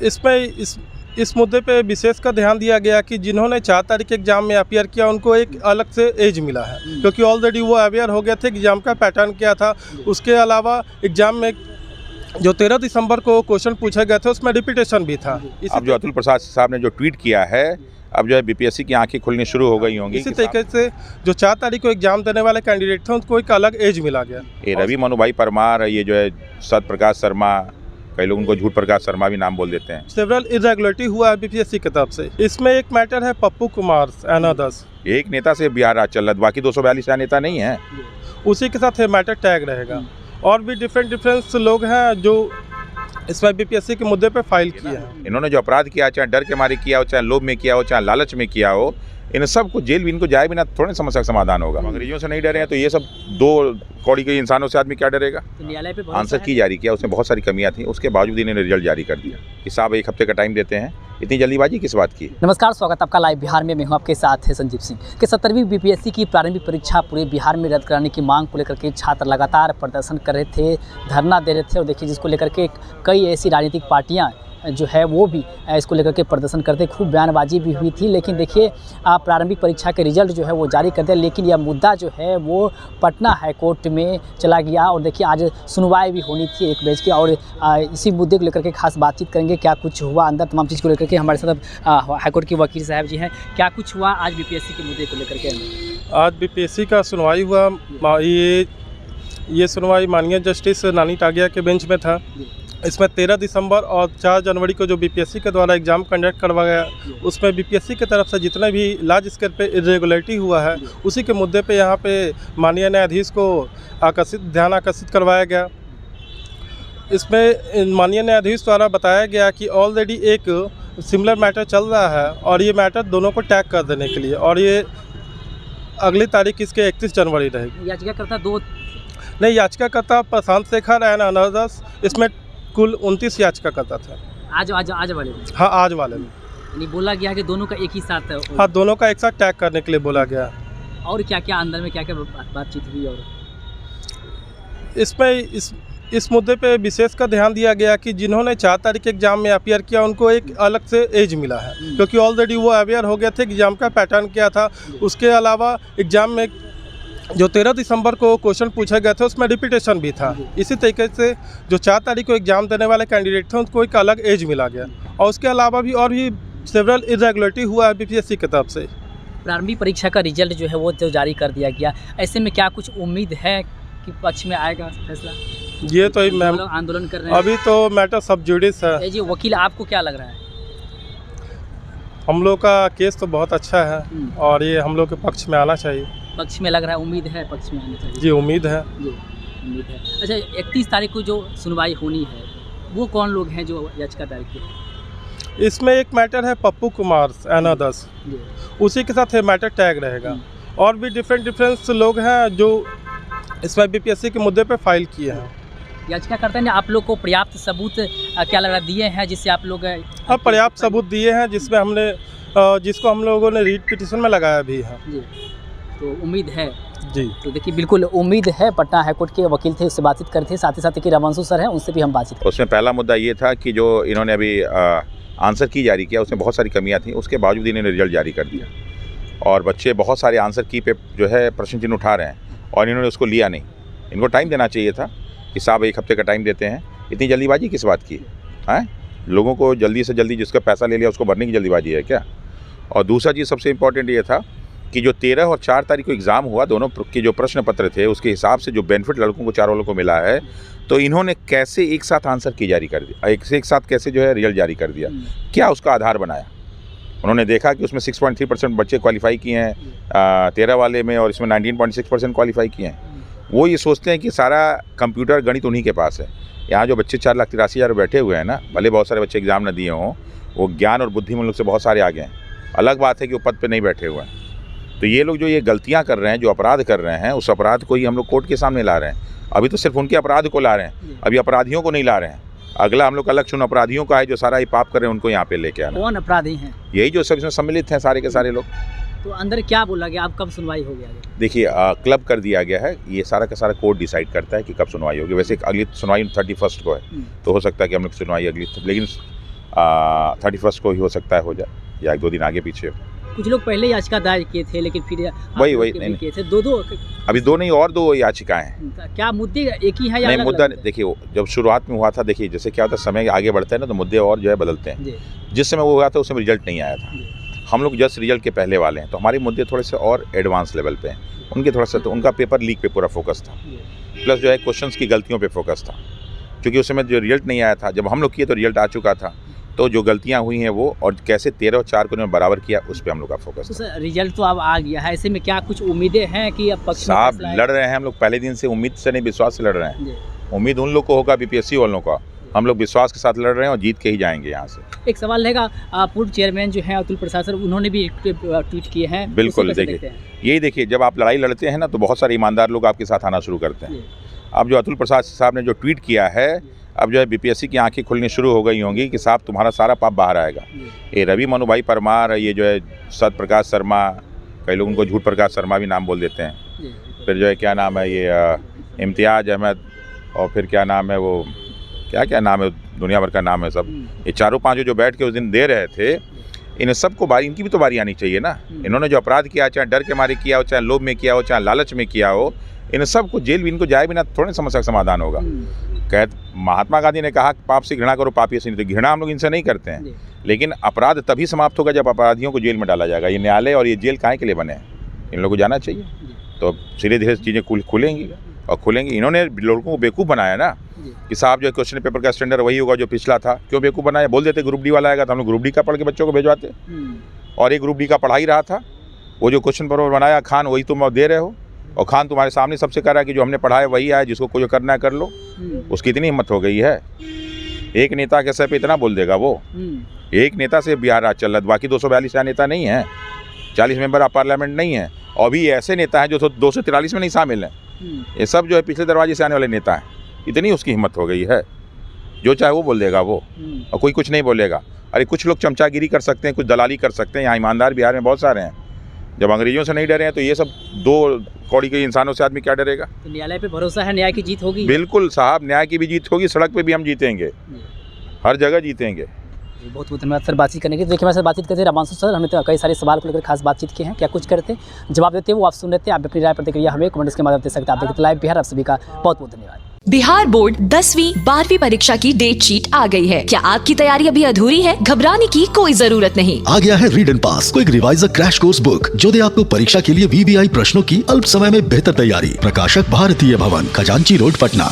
इसमें इस मुद्दे पे विशेष का ध्यान दिया गया कि जिन्होंने 4 तारीख एग्ज़ाम में अपीयर किया उनको एक अलग से एज मिला है, क्योंकि ऑलरेडी वो अवेयर हो गए थे एग्ज़ाम का पैटर्न क्या था। उसके अलावा एग्ज़ाम में जो 13 दिसंबर को क्वेश्चन पूछे गए थे उसमें रिपीटेशन भी था। अब जो अतुल प्रसाद साहब ने जो ट्वीट किया है, अब जो है बीपीएससी की आंखें खुलनी शुरू हो गई होंगी। इसी तरीके से जो 4 तारीख को एग्जाम देने वाले कैंडिडेट थे उनको एक अलग एज मिला गया। ये रवि मनुभाई परमार, ये जो है सत प्रकाश शर्मा, कई लोग उनको झूठ प्रकाश शर्मा भी नाम बोल देते हैं। सेवरल इरेगुलरिटी हुआ है बीपीएससी की तरफ से। इसमें एक मैटर है पप्पू कुमार एंड अदर्स। एक नेता से बिहार राज चल रहा है, बाकी 242 नेता नहीं है। उसी के साथ ये मैटर टैग रहेगा। और भी डिफरेंट लोग हैं जो इसमें बीपीएससी के मुद्दे पे फाइल किए हैं। इन्होंने जो अपराध किया, चाहे डर के मारे किया हो, चाहे लोभ में किया हो, चाहे लालच में किया हो, इन सब को जेल भी इनको जाए बिना थोड़े समस्या का समाधान होगा। अंग्रेजों से नहीं डरे हैं तो ये सब 2 कौड़ी के इंसानों से आदमी क्या डरेगा। न्यायालय पे आंसर की जारी किया, उसमें बहुत सारी कमियां थी, उसके बावजूद इन्होंने रिजल्ट जारी कर दिया कि साहब 1 हफ्ते का टाइम देते हैं। इतनी जल्दीबाजी किस बात की। नमस्कार, स्वागत आपका लाइव बिहार में। मैं हूं आपके साथ है संजीव सिंह। कि 17वीं बीपीएससी की प्रारंभिक परीक्षा पूरे बिहार में रद्द कराने की मांग को लेकर के छात्र लगातार प्रदर्शन कर रहे थे, धरना दे रहे थे। और देखिए, जिसको लेकर के कई ऐसी राजनीतिक पार्टियां जो है वो भी इसको लेकर के प्रदर्शन करते, खूब बयानबाजी भी हुई थी। लेकिन देखिए, प्रारंभिक परीक्षा के रिजल्ट जो है वो जारी कर दिया, लेकिन यह मुद्दा जो है वो पटना हाई कोर्ट में चला गया। और देखिए, आज सुनवाई भी होनी थी 1 बजे की, और इसी मुद्दे को लेकर के खास बातचीत करेंगे। क्या कुछ हुआ अंदर, तमाम चीज़ को लेकर के हमारे साथ हाईकोर्ट के वकील साहब जी हैं। क्या कुछ हुआ आज बीपीएससी के मुद्दे को लेकर के? आज बीपीएससी का सुनवाई हुआ। ये सुनवाई माननीय जस्टिस नानी टागिया के बेंच में था। इसमें 13 दिसंबर और 4 जनवरी को जो बीपीएससी के द्वारा एग्ज़ाम कंडक्ट करवाया गया, उसमें बीपीएससी की तरफ से जितने भी लार्ज स्केल पे इरेगुलरिटी हुआ है, उसी के मुद्दे पे यहाँ पे माननीय न्यायाधीश को ध्यान आकर्षित करवाया गया। इसमें माननीय न्यायाधीश द्वारा बताया गया कि ऑलरेडी एक सिमिलर मैटर चल रहा है और ये मैटर दोनों को टैग कर देने के लिए, और ये अगली तारीख इसके 31 जनवरी रहेगी। याचिकाकर्ता प्रशांत शेखर एंड अनदर्स, इसमें कुल 29 याचिकाकर्ता थे। आज वाले में? हाँ, आज वाले में। यानी बोला गया कि दोनों का एक ही साथ है। हाँ, दोनों का एक साथ टैग करने के लिए बोला गया। और क्या क्या अंदर में क्या क्या बातचीत हुई? और इसमें इस मुद्दे पे विशेष का ध्यान दिया गया कि जिन्होंने 4 तारीख एग्ज़ाम में अपीयर किया उनको एक अलग से एज मिला है, क्योंकि ऑलरेडी वो अवेयर हो गए थे एग्ज़ाम का पैटर्न क्या था। उसके अलावा एग्ज़ाम में जो 13 दिसंबर को क्वेश्चन पूछे गए थे उसमें रिपीटेशन भी था। इसी तरीके से जो 4 तारीख को एग्ज़ाम देने वाले कैंडिडेट थे उनको एक अलग एज मिला गया। और उसके अलावा भी और भी सेवरल इरेगुलरिटी हुआ है बीपीएससी की तरफ से। प्रारंभिक परीक्षा का रिजल्ट जो है वो जो जारी कर दिया गया, ऐसे में क्या कुछ उम्मीद है कि पक्ष में आएगा फैसला? ये तो मैम आंदोलन कर रहे हैं अभी तो मैटर सब जुडिस है। जी वकील, आपको क्या लग रहा है? हम लोग का केस तो बहुत अच्छा है और ये हम लोग के पक्ष में आना चाहिए। पक्ष में लग रहा है, उम्मीद है पक्ष में आना चाहिए? जी, उम्मीद है। जी, उम्मीद है। अच्छा, 31 तारीख को जो सुनवाई होनी है वो कौन लोग हैं जो याचिका दायर की? इसमें एक मैटर है पप्पू कुमार एंड अदर्स। उसी के साथ ये मैटर टैग रहेगा। और भी डिफरेंट लोग हैं जो इसमें बीपीएससी के मुद्दे पे फाइल किए हैं। याचिकाकर्ता ने आप लोग को पर्याप्त सबूत क्या लग रहा दिए हैं जिससे आप लोग? हाँ, पर्याप्त सबूत दिए हैं जिसमें हमने जिसको हम लोगों ने रीट पिटीशन में लगाया भी है। जी, तो उम्मीद है। जी, तो देखिए, बिल्कुल उम्मीद है। पटना हाईकोर्ट के वकील थे, उससे बातचीत करते थे। साथ ही साथ कि रमनसु सर हैं, उनसे भी हम बातचीत करते। उसमें पहला मुद्दा ये था कि जो इन्होंने अभी आंसर की जारी किया, उसमें बहुत सारी कमियां थी, उसके बावजूद इन्होंने रिजल्ट जारी कर दिया। और बच्चे बहुत सारे आंसर की पे जो है प्रश्न चिन्ह उठा रहे हैं और इन्होंने उसको लिया नहीं। इनको टाइम देना चाहिए था कि साहब 1 हफ्ते का टाइम देते हैं। इतनी जल्दीबाजी किस बात की है? लोगों को जल्दी से जल्दी जिसका पैसा ले लिया उसको भरने की जल्दीबाजी है क्या? और दूसरा चीज़ सबसे इम्पॉर्टेंट ये था कि जो 13 और 4 तारीख को एग्ज़ाम हुआ, दोनों के जो प्रश्न पत्र थे उसके हिसाब से जो बेनिफिट लड़कों को 4 वालों को मिला है, तो इन्होंने कैसे एक साथ आंसर की जारी कर दिया, एक साथ कैसे जो है रिजल्ट जारी कर दिया? क्या उसका आधार बनाया? उन्होंने देखा कि उसमें 6.3% बच्चे क्वालिफाई किए हैं 13 वाले में, और इसमें 19.6% क्वालिफाई किए हैं। वो ये सोचते हैं कि सारा कंप्यूटर गणित उन्हीं के पास है। यहाँ जो बच्चे 4,83,000 बैठे हुए हैं ना, भले बहुत सारे बच्चे एग्ज़ाम न दिए हों, वो ज्ञान और बुद्धि में लोग से बहुत सारे आगे हैं। अलग बात है कि वो पद पे नहीं बैठे हुए हैं। तो ये लोग जो ये गलतियाँ कर रहे हैं, जो अपराध कर रहे हैं, उस अपराध को ही हम लोग कोर्ट के सामने ला रहे हैं। अभी तो सिर्फ उनके अपराध को ला रहे हैं, अभी अपराधियों को नहीं ला रहे हैं। अगला हम लोग का लक्ष्य उन अपराधियों का है जो सारा ये पाप कर रहे हैं, उनको यहाँ पे लेके आना। कौन अपराधी हैं? यही जो सब इसमें सम्मिलित हैं, सारे के सारे लोग। तो अंदर क्या बोला गया? अब कब सुनवाई हो गया? देखिए, क्लब कर दिया गया है, ये सारा का सारा कोर्ट डिसाइड करता है कि कब सुनवाई होगी। वैसे अगली सुनवाई 31 को है, तो हो सकता है कि हम लोग सुनवाई अगली, लेकिन 31 को ही हो सकता है हो जाए, या 1-2 दिन आगे पीछे हो। कुछ लोग पहले याचिका दायर किए थे, लेकिन फिर वही नहीं किए थे। दो अभी 2 नहीं और 2 याचिकाएं हैं। क्या मुद्दे एक ही है या नहीं, अलग-अलग मुद्दा मुद्दे? देखिए जब शुरुआत में हुआ था, देखिए जैसे क्या होता है समय आगे बढ़ता है ना तो मुद्दे और जो है बदलते हैं। जी, जिस समय वो हुआ था उस समय रिजल्ट नहीं आया था, जी, हम लोग जस्ट रिजल्ट के पहले वाले हैं, तो हमारे मुद्दे थोड़े से और एडवांस लेवल पे हैं। उनके थोड़ा सा तो उनका पेपर लीक पे पूरा फोकस था, जी, प्लस जो है क्वेश्चंस की गलतियों पे फोकस था, क्योंकि उस समय जो रिजल्ट नहीं आया था, जब हम लोग किए तो रिजल्ट आ चुका था, तो जो गलतियां हुई हैं वो और कैसे 13 और 4 को उन्होंने बराबर किया उस पे हम लोग का फोकस तो था। सर रिजल्ट तो अब आ गया है, ऐसे में क्या कुछ उम्मीदें हैं कि अब पक्ष में साहब फैसला लड़ रहे हैं हम लोग पहले दिन से, उम्मीद से नहीं विश्वास से लड़ रहे हैं। जी। उम्मीद उन लोग को होगा बीपीएससी वालों का, हम लोग विश्वास के साथ लड़ रहे हैं और जीत के ही जाएंगे यहाँ से। एक सवाल रहेगा, पूर्व चेयरमैन जो हैं अतुल प्रसाद सर, उन्होंने भी एक ट्वीट किए हैं। बिल्कुल, उसे कैसे देखिए देखते हैं? यही देखिए जब आप लड़ाई लड़ते हैं ना तो बहुत सारे ईमानदार लोग आपके साथ आना शुरू करते हैं। जी, अब जो अतुल प्रसाद साहब ने जो ट्वीट किया है, अब जो है बीपीएससी की आंखें खुलनी शुरू हो गई होंगी कि साहब तुम्हारा सारा पाप बाहर आएगा। जी, ये रवि मनु भाई परमार, ये जो है सत्य प्रकाश शर्मा, कई लोग उनको झूठ प्रकाश शर्मा भी नाम बोल देते हैं, जी, फिर जो है क्या नाम है ये इम्तियाज़ अहमद, और फिर क्या नाम है वो क्या नाम है, दुनिया भर का नाम है सब, ये चारों पांचों जो बैठ के उस दिन दे रहे थे, इन सबको बारी, इनकी भी तो बारी आनी चाहिए ना। इन्होंने जो अपराध किया, चाहे डर के मारे किया हो, चाहे लोभ में किया हो, चाहे लालच में किया हो, इन सबको जेल भी इनको जाए बिना थोड़े समस्या का समाधान होगा। महात्मा गांधी ने कहा पाप से घृणा करो, पापी से नहीं। तो घृणा हम लोग इनसे नहीं करते हैं, लेकिन अपराध तभी समाप्त होगा जब अपराधियों को जेल में डाला जाएगा। ये न्यायालय और ये जेल काहे के लिए बने हैं, इन लोगों को जाना चाहिए। तो धीरे धीरे चीज़ें खुलेंगी और खुलेंगी। इन्होंने लोगों को बेवकूफ़ बनाया ना कि साहब जो क्वेश्चन पेपर का स्टैंडर्ड वही होगा जो पिछला था। क्यों बेवकूफ़ बनाया? बोल देते ग्रुप डी वाला आएगा तो हम लोग ग्रुप डी का पढ़ के बच्चों को भेजवाते, और एक ग्रुप डी का पढ़ा ही रहा था। वो जो क्वेश्चन पेपर बनाया खान, वही तुम दे रहे हो, और खान तुम्हारे सामने सबसे कह रहा है कि जो हमने पढ़ा है वही आए, जिसको कोई करना है कर लो। उसकी इतनी हिम्मत हो गई है, एक नेता के सर पे इतना बोल देगा वो। एक नेता से बिहार राज चल रहा है, बाकी 242 नेता नहीं है, 40 मेंबर ऑफ पार्लियामेंट नहीं है, और भी ऐसे नेता हैं जो 243 में नहीं शामिल हैं। ये सब जो है पिछले दरवाजे से आने वाले नेता हैं। इतनी उसकी हिम्मत हो गई है, जो चाहे वो बोल देगा वो, और कोई कुछ नहीं बोलेगा। अरे कुछ लोग चमचागिरी कर सकते हैं, कुछ दलाली कर सकते हैं, यहाँ ईमानदार बिहार में बहुत सारे हैं। जब अंग्रेजों से नहीं डरे हैं तो ये सब 2 कौड़ी के इंसानों से आदमी क्या डरेगा? तो न्यायालय पे भरोसा है, न्याय की जीत होगी। बिल्कुल साहब, न्याय की भी जीत होगी, सड़क पे भी हम जीतेंगे, हर जगह जीतेंगे। बहुत बहुत धन्यवाद सर बातचीत करने के लिए। देखिए हमारे साथ बातचीत करते रामांशु सर, हमने तो कई सारे सवाल को लेकर खास बातचीत की है, क्या कुछ करते जवाब देते हैं वो आप सुन लेते हैं। आप अपनी राय प्रतिक्रिया हमें कमेंट्स के माध्यम दे सकते हैं। आप देखते लाइव बिहार, आप सभी का बहुत बहुत धन्यवाद। बिहार बोर्ड 10वीं 12वीं परीक्षा की डेट शीट आ गई है। क्या आपकी तैयारी अभी अधूरी है? घबराने की कोई जरूरत नहीं। आ गया है read and pass quick reviser crash course book, जो दे आपको परीक्षा के लिए VVI प्रश्नों की अल्प समय में बेहतर तैयारी। प्रकाशक भारतीय भवन, खजांची रोड, पटना।